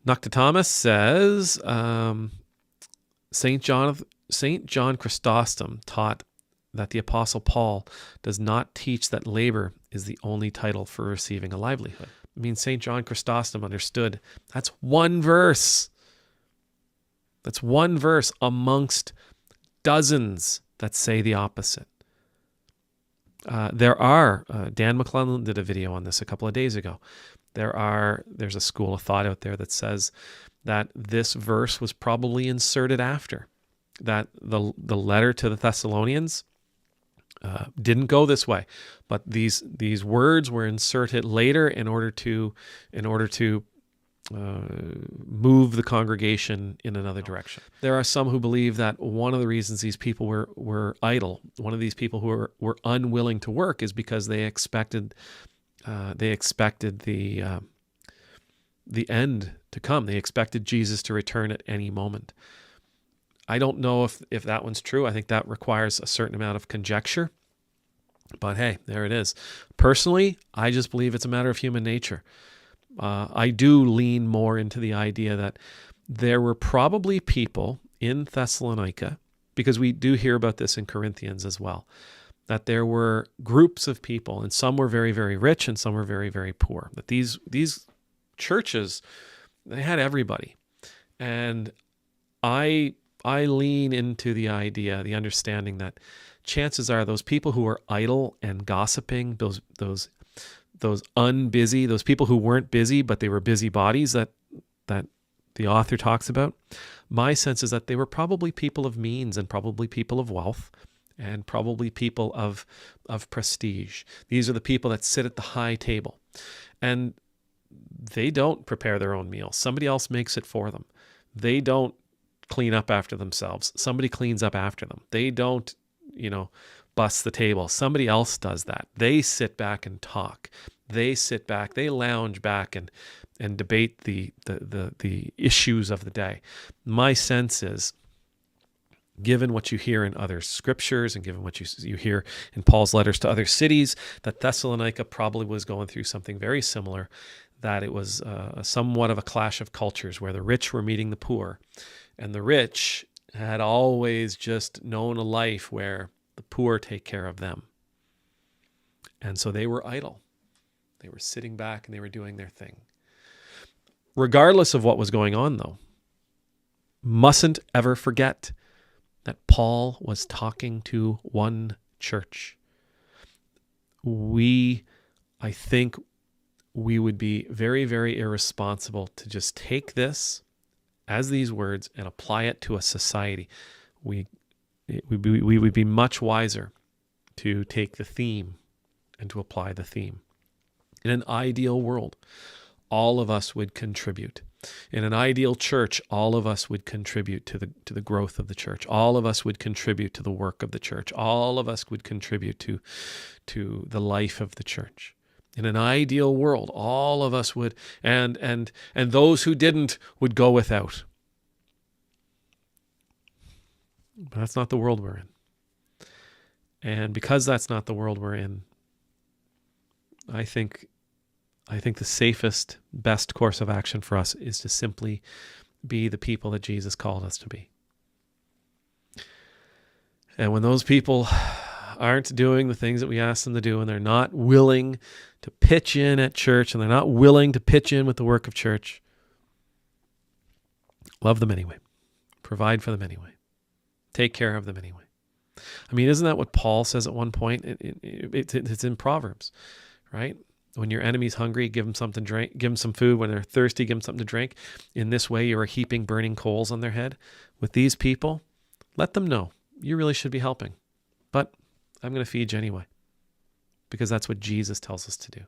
Dr. Thomas says Saint John Chrysostom taught that the Apostle Paul does not teach that labor is the only title for receiving a livelihood. I mean, St. John Chrysostom understood that's one verse. That's one verse amongst dozens that say the opposite. Dan McClellan did a video on this a couple of days ago. There's a school of thought out there that says that this verse was probably inserted after, that the letter to the Thessalonians didn't go this way, but these words were inserted later in order to move the congregation in another direction. There are some who believe that one of the reasons these people were idle, one of these people who were unwilling to work, is because they expected the end to come. They expected Jesus to return at any moment. I don't know if that one's true. I think that requires a certain amount of conjecture. But hey, there it is. Personally, I just believe it's a matter of human nature. I do lean more into the idea that there were probably people in Thessalonica, because we do hear about this in Corinthians as well, that there were groups of people, and some were very, very rich and some were very, very poor. That these churches, they had everybody. And I lean into the idea, the understanding that chances are those people who are idle and gossiping, those unbusy, those people who weren't busy, but they were busybodies that the author talks about, my sense is that they were probably people of means and probably people of wealth and probably people of prestige. These are the people that sit at the high table, and they don't prepare their own meals. Somebody else makes it for them. They don't clean up after themselves. Somebody cleans up after them. They don't, bust the table. Somebody else does that. They sit back and talk. They sit back. They lounge back and debate the issues of the day. My sense is, given what you hear in other scriptures and given what you hear in Paul's letters to other cities, that Thessalonica probably was going through something very similar, that it was somewhat of a clash of cultures where the rich were meeting the poor, and the rich had always just known a life where the poor take care of them. And so they were idle. They were sitting back and they were doing their thing. Regardless of what was going on, though, mustn't ever forget that Paul was talking to one church. I think we would be very, very irresponsible to just take this as these words and apply it to a society. We would be much wiser to take the theme and to apply the theme. In an ideal world, all of us would contribute. In an ideal church, all of us would contribute to the growth of the church. All of us would contribute to the work of the church. All of us would contribute to the life of the church. In an ideal world, all of us would, and those who didn't would go without. But that's not the world we're in. And because that's not the world we're in, I think the safest, best course of action for us is to simply be the people that Jesus called us to be. And when those people aren't doing the things that we ask them to do, and they're not willing to pitch in at church, and they're not willing to pitch in with the work of church, love them anyway. Provide for them anyway. Take care of them anyway. I mean, isn't that what Paul says at one point? It's in Proverbs, right? When your enemy's hungry, give them something to drink. Give them some food. When they're thirsty, give them something to drink. In this way, you are heaping burning coals on their head. With these people, let them know you really should be helping. But I'm going to feed you anyway, because that's what Jesus tells us to do.